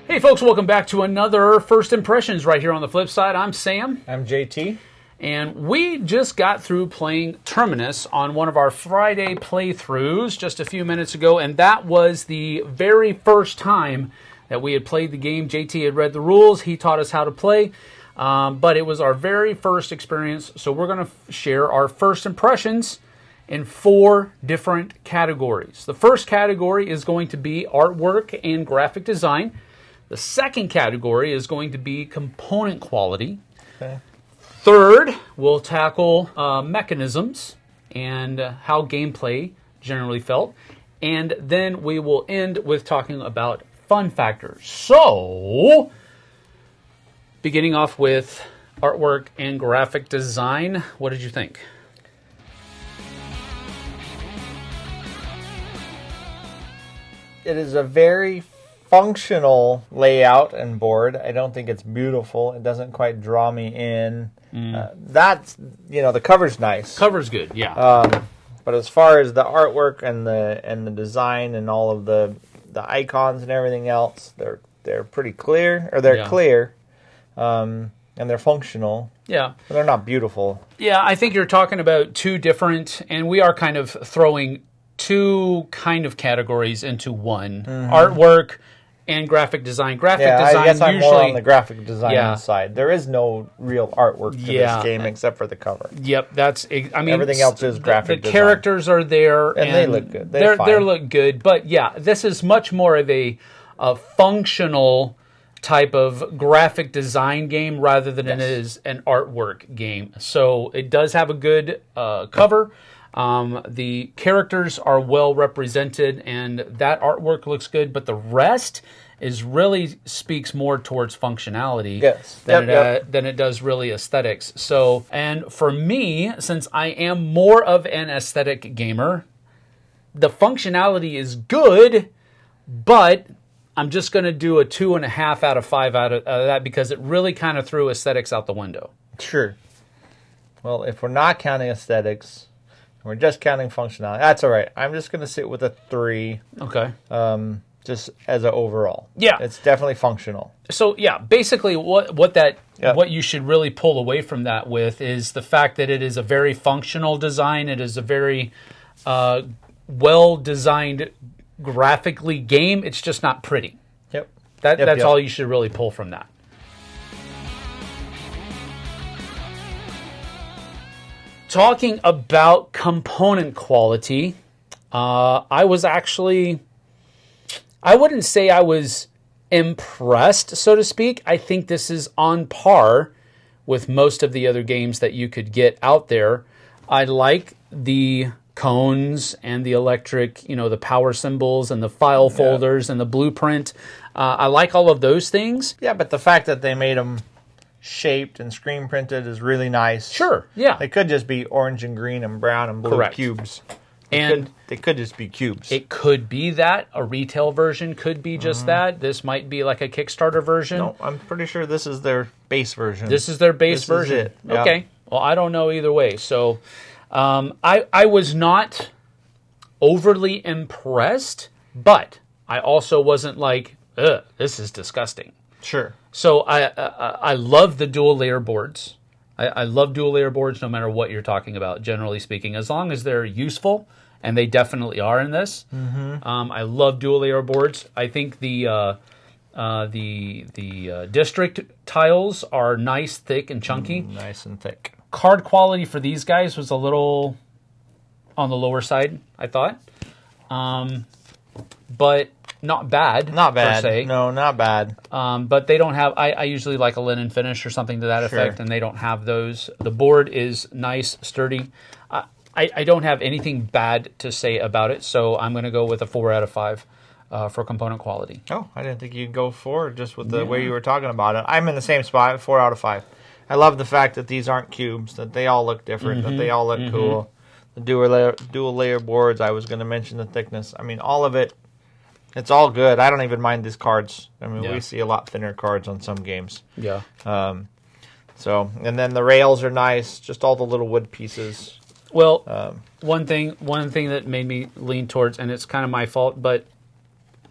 Hey folks, welcome back to another First Impressions right here on the Flipside. I'm Sam. I'm JT. And we just got through playing Terminus on one of our Friday playthroughs just a few minutes ago, and that was the very first time that we had played the game. JT had read the rules, he taught us how to play, but it was our very first experience, so we're going to share our first impressions in 4 different categories. The first category is going to be artwork and graphic design. The second category is going to be component quality. Okay. Third, we'll tackle mechanisms and how gameplay generally felt. And then we will end with talking about fun factors. So, beginning off with artwork and graphic design, what did you think? It is a very functional layout and board. I don't think it's beautiful. It doesn't quite draw me in. The cover's nice. Cover's good, yeah. But as far as the artwork and the design and all of the icons and everything else, they're pretty clear, or they're clear, and they're functional. Yeah. But they're not beautiful. Yeah, I think you're talking about 2 different, and we are kind of throwing 2 kind of categories into one. Mm-hmm. Artwork and graphic design. Graphic design, I guess I'm usually more on the graphic design side. There is no real artwork to this game except for the cover. Yep, everything else is graphic design. The characters are there, and they look good. They look good, but yeah, this is much more of a functional type of graphic design game rather than it is an artwork game. So it does have a good cover. The characters are well represented, and that artwork looks good, but the rest really speaks more towards functionality than it does really aesthetics. So, and for me, since I am more of an aesthetic gamer, the functionality is good, but I'm just going to do a 2.5 out of 5 out of that because it really kind of threw aesthetics out the window. Sure. Well, if we're not counting aesthetics, we're just counting functionality. That's all right. I'm just going to sit with a 3. Okay. Just as an overall. Yeah. It's definitely functional. So, yeah, basically what you should really pull away from that with is the fact that it is a very functional design. It is a very well-designed graphically game. It's just not pretty. Yep. That's all you should really pull from that. Talking about component quality, I wouldn't say I was impressed, so to speak. I think this is on par with most of the other games that you could get out there. I like the cones and the electric, the power symbols and the file folders and the blueprint. I like all of those things. Yeah, but the fact that they made them shaped and screen printed is really nice. Sure, yeah. They could just be orange and green and brown and blue cubes. They could just be cubes. It could be that. A retail version could be just that. This might be like a Kickstarter version. No, I'm pretty sure this is their base version. This is their base version. Is it. Yeah. Okay. Well, I don't know either way. So I was not overly impressed, but I also wasn't like, ugh, this is disgusting. Sure. So I love the dual layer boards. I love dual layer boards no matter what you're talking about, generally speaking, as long as they're useful, and they definitely are in this. Mm-hmm. I love dual layer boards. I think the district tiles are nice, thick, and chunky. Nice and thick. Card quality for these guys was a little on the lower side, I thought. But not bad. Not bad. Per se. No, not bad. But they don't have... I usually like a linen finish or something to that effect, and they don't have those. The board is nice, sturdy. I don't have anything bad to say about it, so I'm going to go with a 4 out of 5 for component quality. Oh, I didn't think you'd go 4 just with the way you were talking about it. I'm in the same spot, 4 out of 5. I love the fact that these aren't cubes, that they all look different, that they all look cool. The dual layer boards, I was going to mention the thickness. I mean, all of it, it's all good. I don't even mind these cards. I mean, we see a lot thinner cards on some games. Yeah. So, and then the rails are nice, just all the little wood pieces. Well, one thing that made me lean towards, and it's kind of my fault, but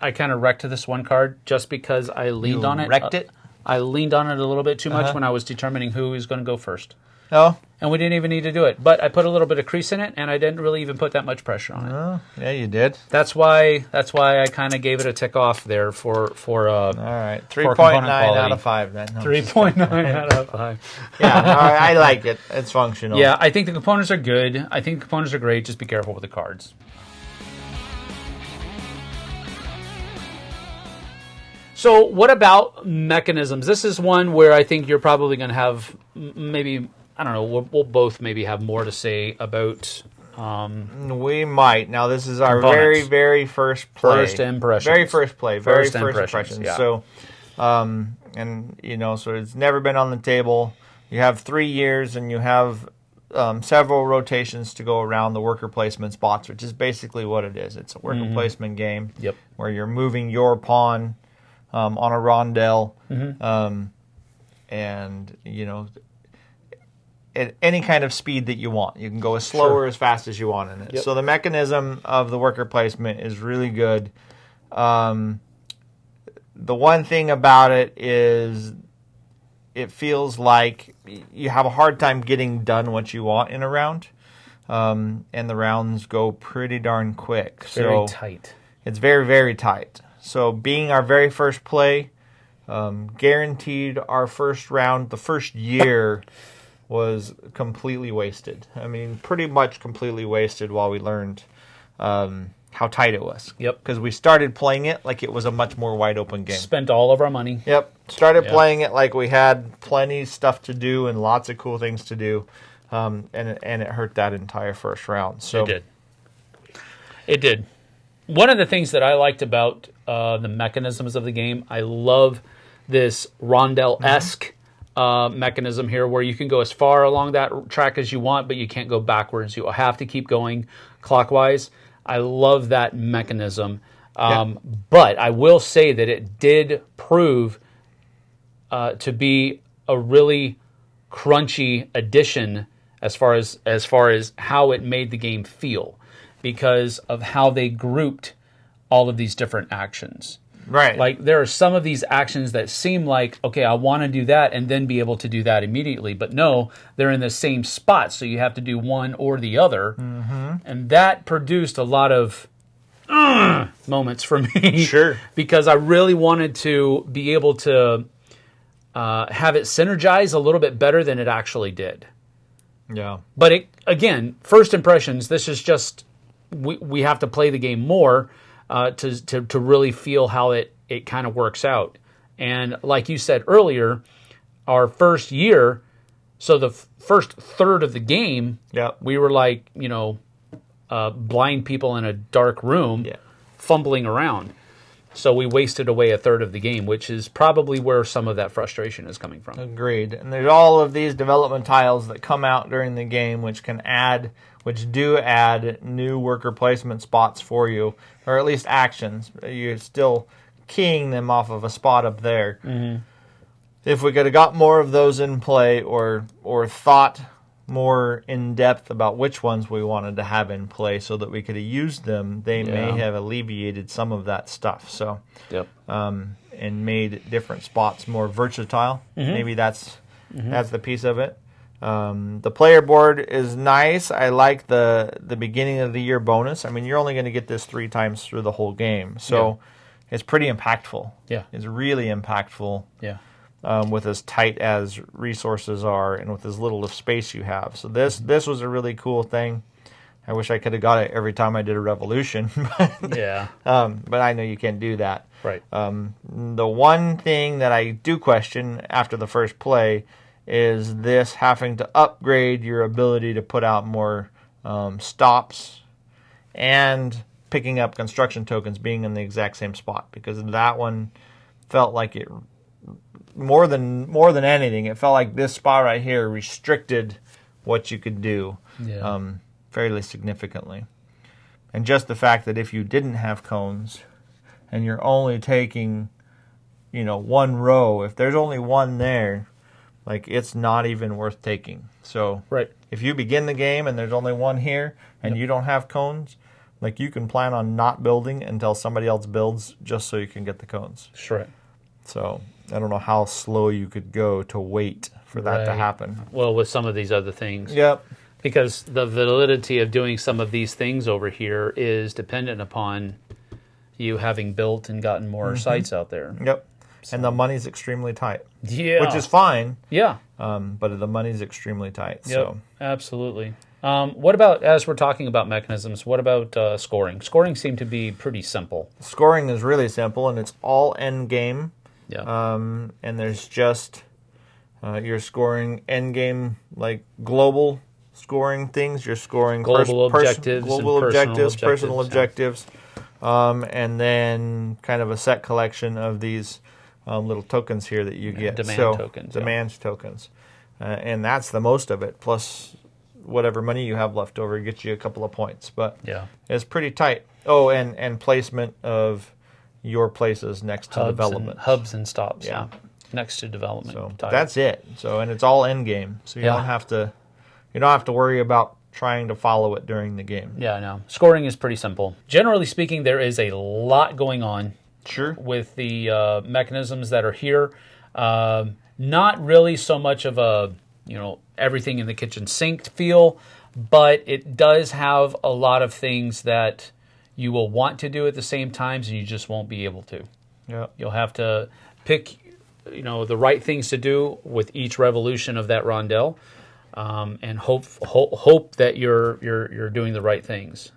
I kind of wrecked this one card just because I leaned on it. Wrecked it? I leaned on it a little bit too much when I was determining who was going to go first. Oh. And we didn't even need to do it. But I put a little bit of crease in it, and I didn't really even put that much pressure on it. Oh, yeah, you did. That's why I kind of gave it a tick off there for all right, 3.9 out of 5 then. No, 3.9 out of 5. Yeah, I like it. It's functional. Yeah, I think the components are good. I think the components are great. Just be careful with the cards. So what about mechanisms? This is one where I think you're probably going to have maybe, I don't know, we'll both maybe have more to say about. We might. Now, this is our components. very first play. First impressions. Very first play. Very first impressions. Yeah. So, and, you know, so it's never been on the table. You have 3 years, and you have several rotations to go around the worker placement spots, which is basically what it is. It's a worker placement game where you're moving your pawn on a rondel, and, you know, at any kind of speed that you want. You can go as slow or as fast as you want in it. So the mechanism of the worker placement is really good. The one thing about it is it feels like you have a hard time getting done what you want in a round, and the rounds go pretty darn quick. Very tight. It's very, very tight. So being our very first play, guaranteed our first round, the first year was completely wasted. I mean, pretty much completely wasted while we learned how tight it was. Yep. Because we started playing it like it was a much more wide open game. Spent all of our money. Yep. Started playing it like we had plenty of stuff to do and lots of cool things to do, and it hurt that entire first round. So It did. One of the things that I liked about the mechanisms of the game, I love this rondel-esque mechanism here where you can go as far along that track as you want, but you can't go backwards. You have to keep going clockwise. I love that mechanism. But I will say that it did prove to be a really crunchy addition as far as how it made the game feel, because of how they grouped all of these different actions. Right. Like, there are some of these actions that seem like, okay, I want to do that and then be able to do that immediately. But no, they're in the same spot, so you have to do one or the other. And that produced a lot of moments for me. Sure. Because I really wanted to be able to have it synergize a little bit better than it actually did. Yeah. But again, first impressions, this is just, we have to play the game more to really feel how it kind of works out. And like you said earlier, our first year, so the first third of the game, we were like, you know, blind people in a dark room fumbling around. So we wasted away a third of the game, which is probably where some of that frustration is coming from. Agreed. And there's all of these development tiles that come out during the game which do add new worker placement spots for you, or at least actions. You're still keying them off of a spot up there. If we could have got more of those in play, or thought more in depth about which ones we wanted to have in play so that we could have used them, they may have alleviated some of that stuff. So, and made different spots more versatile. Maybe that's the piece of it. The player board is nice. I like the beginning of the year bonus. I mean, you're only going to get this 3 times through the whole game, so it's pretty impactful. It's really impactful. With as tight as resources are and with as little of space you have. So this was a really cool thing. I wish I could have got it every time I did a revolution. But I know you can't do that. Right. The one thing that I do question after the first play is this having to upgrade your ability to put out more stops and picking up construction tokens being in the exact same spot, because that one felt like it more than anything, it felt like this spot right here restricted what you could do fairly significantly. And just the fact that if you didn't have cones and you're only taking, you know, one row, if there's only one there, like, it's not even worth taking. So if you begin the game and there's only one here and you don't have cones, Like, you can plan on not building until somebody else builds just so you can get the cones. Sure. So I don't know how slow you could go to wait for that to happen. Well, with some of these other things. Yep. Because the validity of doing some of these things over here is dependent upon you having built and gotten more sites out there. Yep. So. And the money's extremely tight. Yeah. Which is fine. Yeah. But the money's extremely tight. Yep, so absolutely. What about, as we're talking about mechanisms, what about scoring? Scoring seemed to be pretty simple. Scoring is really simple, and it's all end game. Yeah. And there's just you're scoring end game, like global scoring things. You're scoring global objectives, personal objectives, and then kind of a set collection of these little tokens here that you get. Demand tokens. And that's the most of it. Plus whatever money you have left over gets you a couple of points. But it's pretty tight. Oh, and placement of your places next to development. Hubs and stops. Yeah. Next to development. So that's it. So, and it's all end game. So you don't have to worry about trying to follow it during the game. Yeah, no. Scoring is pretty simple. Generally speaking, there is a lot going on. Sure. With the mechanisms that are here. Not really so much of a, everything in the kitchen sink feel, but it does have a lot of things that you will want to do at the same times, and you just won't be able to. Yeah. You'll have to pick, the right things to do with each revolution of that rondelle, and hope that you're doing the right things,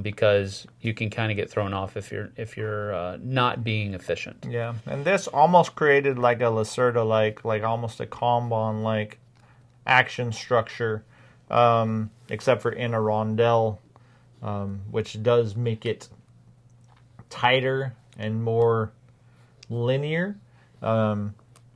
because you can kind of get thrown off if you're not being efficient. Yeah, and this almost created like a Lacerda, like almost a Kanban like action structure, except for in a rondelle. Which does make it tighter and more linear,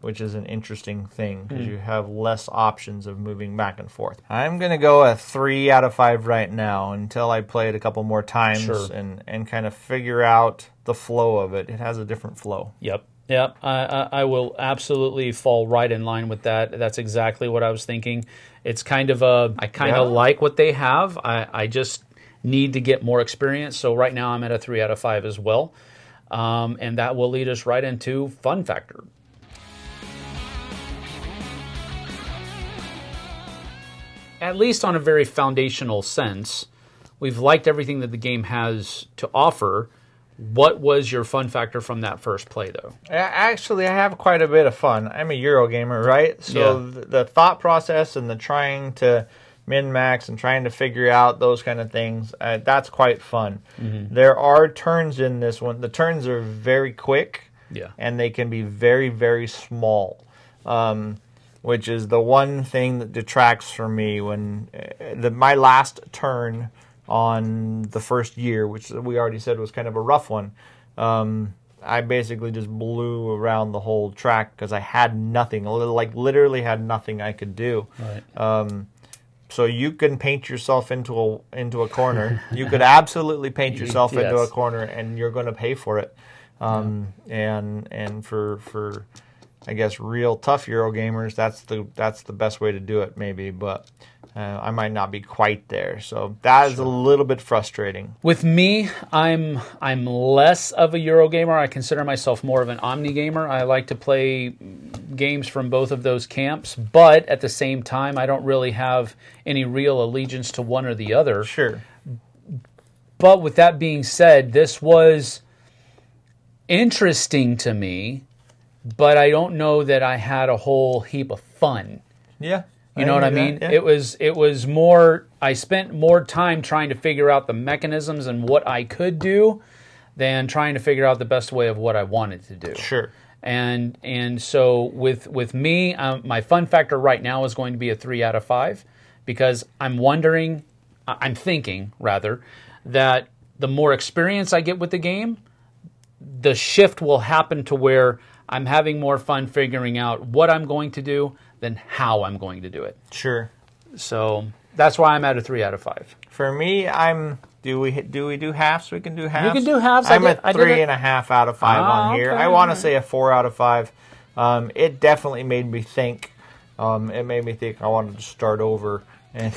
which is an interesting thing because you have less options of moving back and forth. I'm going to go a 3 out of 5 right now until I play it a couple more times and kind of figure out the flow of it. It has a different flow. Yep. I will absolutely fall right in line with that. That's exactly what I was thinking. It's kind of I kind of like what they have. I just need to get more experience. So right now I'm at a 3 out of 5 as well. And that will lead us right into fun factor. At least on a very foundational sense, we've liked everything that the game has to offer. What was your fun factor from that first play, though? Actually, I have quite a bit of fun. I'm a Eurogamer, right? So the thought process and the trying to min-max and trying to figure out those kind of things, that's quite fun. Mm-hmm. There are turns in this one. The turns are very quick, and they can be very, very small, which is the one thing that detracts from me when my last turn on the first year, which we already said was kind of a rough one, I basically just blew around the whole track because I had nothing, like literally had nothing I could do. Right. So you can paint yourself into a corner. You could absolutely paint yourself into a corner, and you're going to pay for it. And for I guess real tough Eurogamers, that's the best way to do it, maybe. But I might not be quite there, so that is a little bit frustrating. With me, I'm less of a Eurogamer. I consider myself more of an Omni gamer. I like to play games from both of those camps, but at the same time, I don't really have any real allegiance to one or the other. Sure. But with that being said, this was interesting to me, but I don't know that I had a whole heap of fun. Yeah. You know what I mean? Yeah. It was more, I spent more time trying to figure out the mechanisms and what I could do than trying to figure out the best way of what I wanted to do. Sure. And so with me, my fun factor right now is going to be a 3 out of 5 because I'm thinking that the more experience I get with the game, the shift will happen to where I'm having more fun figuring out what I'm going to do than how I'm going to do it. Sure. So that's why I'm at a 3 out of 5. For me, do we do halves? We can do halves. You can do halves. I'm at 3.5 out of 5 on here. Okay. I want to say a 4 out of 5. It definitely made me think. It made me think I wanted to start over. And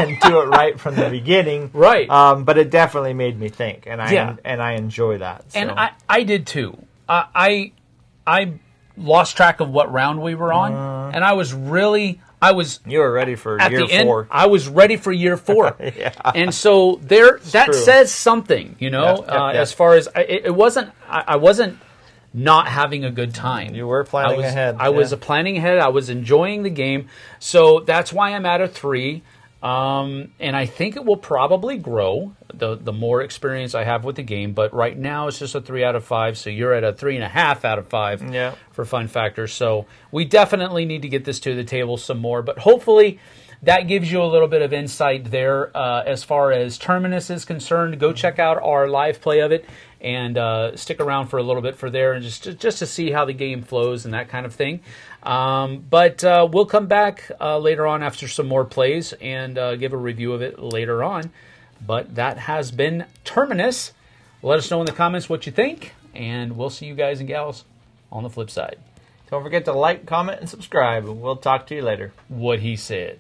and do it right from the beginning. Right. But it definitely made me think, and I enjoy that. So. And I did too. I lost track of what round we were on, and I was you were ready for year 4. I was ready for year 4. Yeah. And so that says something, as far as it wasn't. I wasn't not having a good time. You were planning ahead. I was planning ahead. I was enjoying the game. So that's why I'm at a 3. And I think it will probably grow the more experience I have with the game. But right now it's just a 3 out of 5. So you're at a 3.5 out of 5 for fun factor. So we definitely need to get this to the table some more. But hopefully that gives you a little bit of insight there as far as Terminus is concerned. Go check out our live play of it and stick around for a little bit for there and just to see how the game flows and that kind of thing. But we'll come back later on after some more plays and give a review of it later on. But that has been Terminus. Let us know in the comments what you think, and we'll see you guys and gals on the flip side. Don't forget to like, comment, and subscribe. We'll talk to you later. What he said.